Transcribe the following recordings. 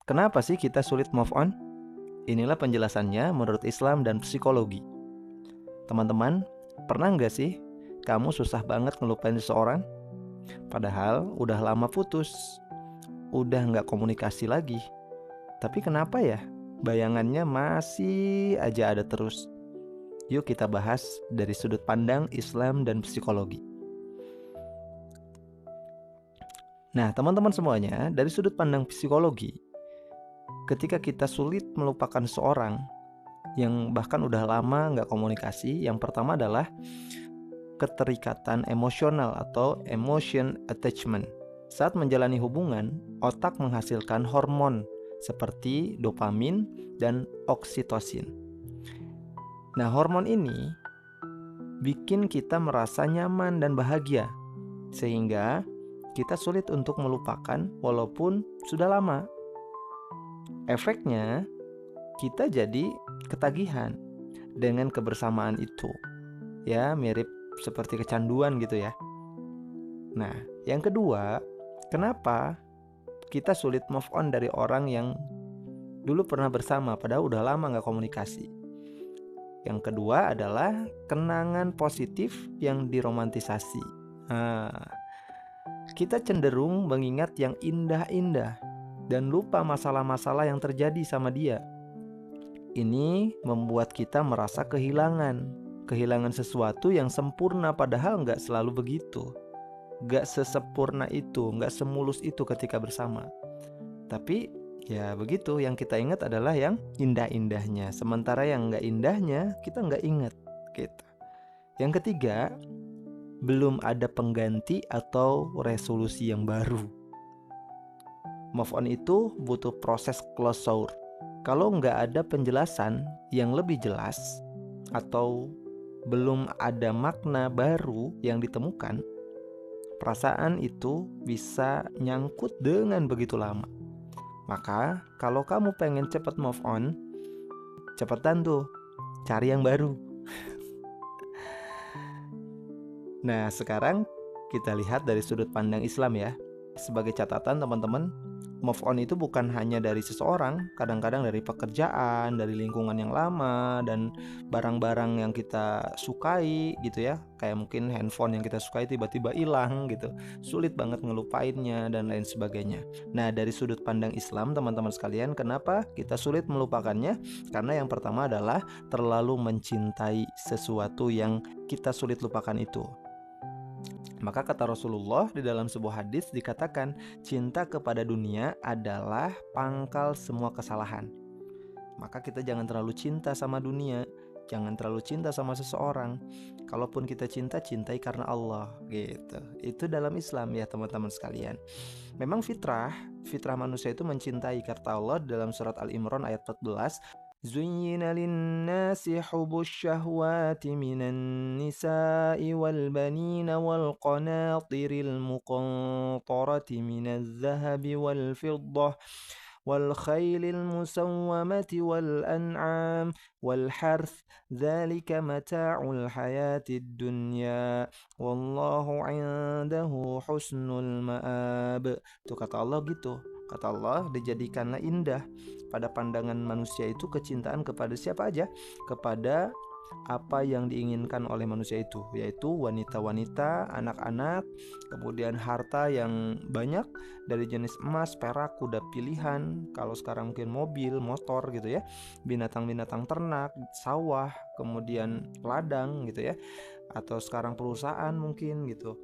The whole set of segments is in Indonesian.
Kenapa sih kita sulit move on? Inilah penjelasannya menurut Islam dan psikologi. Teman-teman, pernah nggak sih kamu susah banget ngelupain seseorang? Padahal udah lama putus, udah nggak komunikasi lagi. Tapi kenapa ya? Bayangannya masih aja ada terus. Yuk kita bahas dari sudut pandang Islam dan psikologi. Nah, teman-teman semuanya, dari sudut pandang psikologi, ketika kita sulit melupakan seorang yang bahkan udah lama nggak komunikasi, yang pertama adalah keterikatan emosional atau emotion attachment. Saat menjalani hubungan, otak menghasilkan hormon seperti dopamin dan oksitosin. Nah, hormon ini bikin kita merasa nyaman dan bahagia, sehingga kita sulit untuk melupakan walaupun sudah lama. Efeknya, kita jadi ketagihan dengan kebersamaan itu. Ya, mirip seperti kecanduan gitu ya. Nah, yang kedua, kenapa kita sulit move on dari orang yang dulu pernah bersama padahal udah lama gak komunikasi? Yang kedua adalah kenangan positif yang diromantisasi. Kita cenderung mengingat yang indah-indah dan lupa masalah-masalah yang terjadi sama dia. Ini membuat kita merasa kehilangan sesuatu yang sempurna, padahal gak selalu begitu. Gak sesempurna itu, gak semulus itu ketika bersama. Tapi ya begitu, yang kita ingat adalah yang indah-indahnya. Sementara yang gak indahnya kita gak ingat gitu. Yang ketiga, belum ada pengganti atau resolusi yang baru. Move on itu butuh proses closure. Kalau nggak ada penjelasan yang lebih jelas atau belum ada makna baru yang ditemukan, perasaan itu bisa nyangkut dengan begitu lama. Maka kalau kamu pengen cepat move on, cepetan tuh cari yang baru. Nah, sekarang kita lihat dari sudut pandang Islam ya. Sebagai catatan teman-teman, move on itu bukan hanya dari seseorang, kadang-kadang dari pekerjaan, dari lingkungan yang lama, dan barang-barang yang kita sukai gitu ya. Kayak mungkin handphone yang kita sukai tiba-tiba hilang gitu, sulit banget ngelupainnya dan lain sebagainya. Nah, dari sudut pandang Islam teman-teman sekalian, kenapa kita sulit melupakannya? Karena yang pertama adalah terlalu mencintai sesuatu yang kita sulit lupakan itu. Maka kata Rasulullah di dalam sebuah hadis dikatakan, cinta kepada dunia adalah pangkal semua kesalahan. Maka kita jangan terlalu cinta sama dunia, jangan terlalu cinta sama seseorang. Kalaupun kita cinta, cintai karena Allah gitu. Itu dalam Islam ya teman-teman sekalian. Memang fitrah manusia itu mencintai, kata Allah dalam surat Al-Imran ayat 14, زين للناس حب الشهوات من النساء والبنين والقناطر المقنطرة من الذهب والفضة والخيل المسومة والأنعام والحرث ذلك متاع الحياة الدنيا والله عنده حسن المآب. Itu kata Allah gitu. Kata Allah, dijadikanlah indah pada pandangan manusia itu kecintaan kepada siapa aja? Kepada apa yang diinginkan oleh manusia itu, yaitu wanita-wanita, anak-anak, kemudian harta yang banyak dari jenis emas, perak, kuda pilihan, kalau sekarang mungkin mobil, motor gitu ya, binatang-binatang ternak, sawah, kemudian ladang gitu ya, atau sekarang perusahaan mungkin gitu.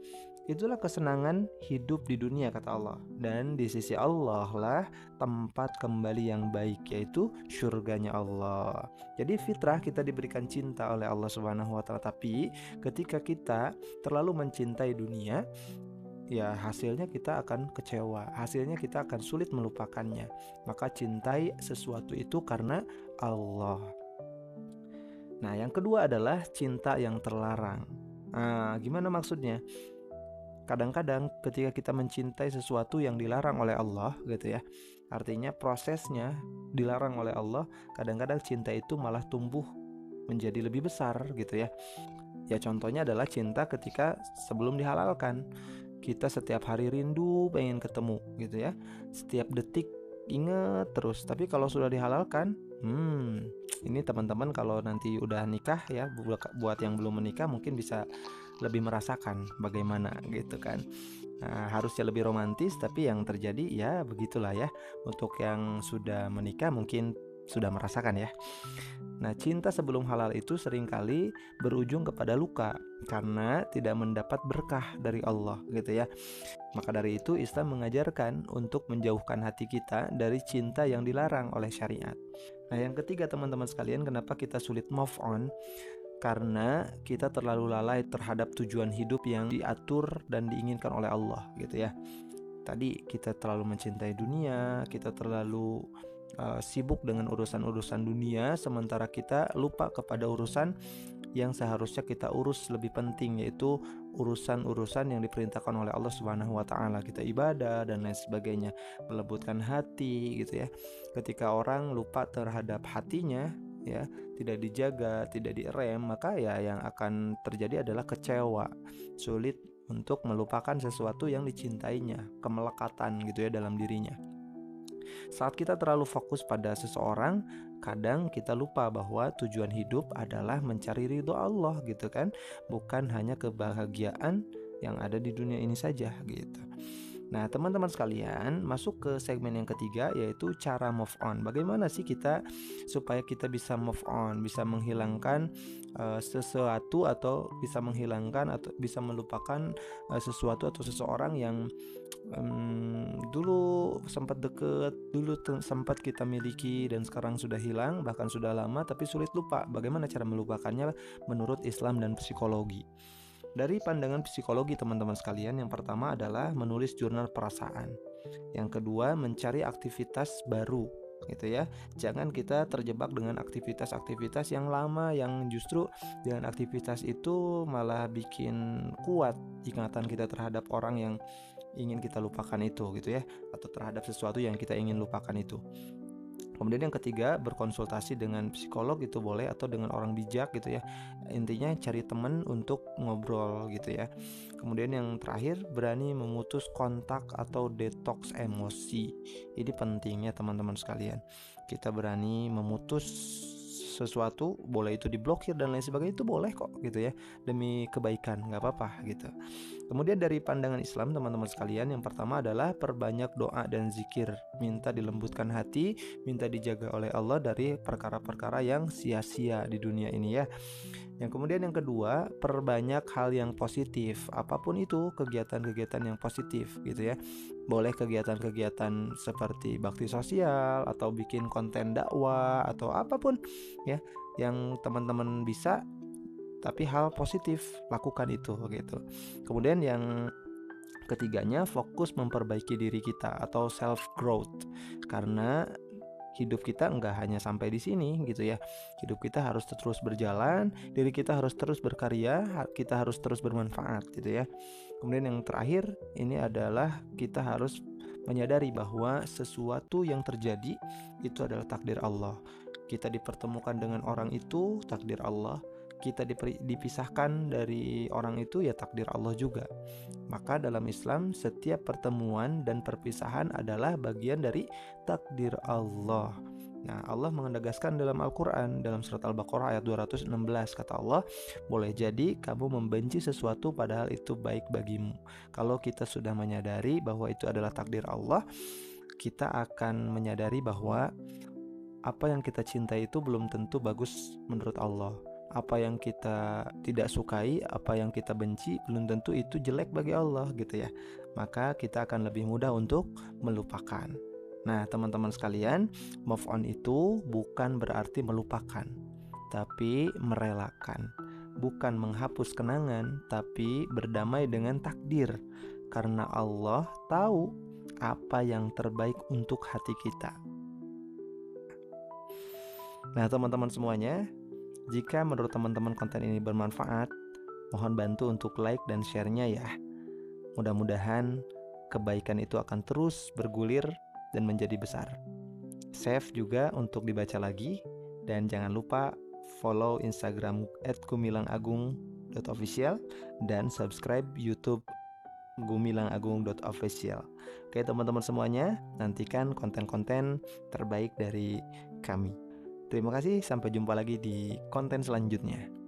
Itulah kesenangan hidup di dunia kata Allah. Dan di sisi Allah lah tempat kembali yang baik, yaitu surganya Allah. Jadi fitrah kita diberikan cinta oleh Allah Subhanahu wa taala, tapi ketika kita terlalu mencintai dunia, ya hasilnya kita akan kecewa, hasilnya kita akan sulit melupakannya. Maka cintai sesuatu itu karena Allah. Nah, yang kedua adalah cinta yang terlarang. Gimana maksudnya? Kadang-kadang ketika kita mencintai sesuatu yang dilarang oleh Allah gitu ya, artinya prosesnya dilarang oleh Allah, kadang-kadang cinta itu malah tumbuh menjadi lebih besar gitu ya. Ya contohnya adalah cinta ketika sebelum dihalalkan. Kita setiap hari rindu pengen ketemu gitu ya. Setiap detik inget terus. Tapi kalau sudah dihalalkan, ini teman-teman kalau nanti udah nikah ya, buat yang belum menikah mungkin bisa lebih merasakan bagaimana gitu kan. Nah, harusnya lebih romantis, tapi yang terjadi ya begitulah ya. Untuk yang sudah menikah mungkin sudah merasakan ya. Nah, cinta sebelum halal itu seringkali berujung kepada luka karena tidak mendapat berkah dari Allah gitu ya. Maka dari itu Islam mengajarkan untuk menjauhkan hati kita dari cinta yang dilarang oleh syariat. Nah, yang ketiga teman-teman sekalian, kenapa kita sulit move on? Karena kita terlalu lalai terhadap tujuan hidup yang diatur dan diinginkan oleh Allah gitu ya. Tadi kita terlalu mencintai dunia, kita terlalu sibuk dengan urusan-urusan dunia, sementara kita lupa kepada urusan yang seharusnya kita urus lebih penting, yaitu urusan-urusan yang diperintahkan oleh Allah Subhanahu wa taala. Kita ibadah dan lain sebagainya, melembutkan hati gitu ya. Ketika orang lupa terhadap hatinya ya, tidak dijaga, tidak direm, maka ya yang akan terjadi adalah kecewa, sulit untuk melupakan sesuatu yang dicintainya, kemelekatan gitu ya dalam dirinya. Saat kita terlalu fokus pada seseorang, kadang kita lupa bahwa tujuan hidup adalah mencari ridho Allah gitu kan, bukan hanya kebahagiaan yang ada di dunia ini saja gitu. Nah, teman-teman sekalian, masuk ke segmen yang ketiga, yaitu cara move on. Bagaimana sih kita supaya kita bisa move on, bisa menghilangkan sesuatu, atau bisa menghilangkan atau bisa melupakan sesuatu atau seseorang yang dulu sempat deket, dulu sempat kita miliki dan sekarang sudah hilang, bahkan sudah lama tapi sulit lupa. Bagaimana cara melupakannya menurut Islam dan psikologi? Dari pandangan psikologi teman-teman sekalian, yang pertama adalah menulis jurnal perasaan. Yang kedua, mencari aktivitas baru gitu ya. Jangan kita terjebak dengan aktivitas-aktivitas yang lama, yang justru dengan aktivitas itu malah bikin kuat ingatan kita terhadap orang yang ingin kita lupakan itu gitu ya, atau terhadap sesuatu yang kita ingin lupakan itu. Kemudian yang ketiga, berkonsultasi dengan psikolog itu boleh, atau dengan orang bijak gitu ya. Intinya cari teman untuk ngobrol gitu ya. Kemudian yang terakhir, berani memutus kontak atau detox emosi. Ini pentingnya teman-teman sekalian. Kita berani memutus sesuatu, boleh itu diblokir dan lain sebagainya, itu boleh kok gitu ya, demi kebaikan, nggak apa-apa gitu. Kemudian dari pandangan Islam teman-teman sekalian, yang pertama adalah perbanyak doa dan zikir, minta dilembutkan hati, minta dijaga oleh Allah dari perkara-perkara yang sia-sia di dunia ini ya. Yang kemudian yang kedua, perbanyak hal yang positif, apapun itu kegiatan-kegiatan yang positif gitu ya. Boleh kegiatan-kegiatan seperti bakti sosial, atau bikin konten dakwah, atau apapun ya yang teman-teman bisa, tapi hal positif lakukan itu gitu. Kemudian yang ketiganya, fokus memperbaiki diri kita atau self growth, karena hidup kita enggak hanya sampai di sini gitu ya. Hidup kita harus terus berjalan, diri kita harus terus berkarya, kita harus terus bermanfaat gitu ya. Kemudian yang terakhir ini adalah kita harus menyadari bahwa sesuatu yang terjadi itu adalah takdir Allah. Kita dipertemukan dengan orang itu takdir Allah, kita dipisahkan dari orang itu ya takdir Allah juga. Maka dalam Islam setiap pertemuan dan perpisahan adalah bagian dari takdir Allah. Nah, Allah menegaskan dalam Al-Quran, dalam surat Al-Baqarah ayat 216, kata Allah, boleh jadi kamu membenci sesuatu padahal itu baik bagimu. Kalau kita sudah menyadari bahwa itu adalah takdir Allah, kita akan menyadari bahwa apa yang kita cintai itu belum tentu bagus menurut Allah. Apa yang kita tidak sukai, apa yang kita benci, belum tentu itu jelek bagi Allah gitu ya. Maka kita akan lebih mudah untuk melupakan. Nah, teman-teman sekalian, move on itu bukan berarti melupakan, tapi merelakan. Bukan menghapus kenangan, tapi berdamai dengan takdir. Karena Allah tahu apa yang terbaik untuk hati kita. Nah, teman-teman semuanya, jika menurut teman-teman konten ini bermanfaat, mohon bantu untuk like dan share-nya ya. Mudah-mudahan kebaikan itu akan terus bergulir dan menjadi besar. Save juga untuk dibaca lagi, dan jangan lupa follow Instagram @gumilangagung.official dan subscribe YouTube @gumilangagung.official. Oke teman-teman semuanya, nantikan konten-konten terbaik dari kami. Terima kasih, sampai jumpa lagi di konten selanjutnya.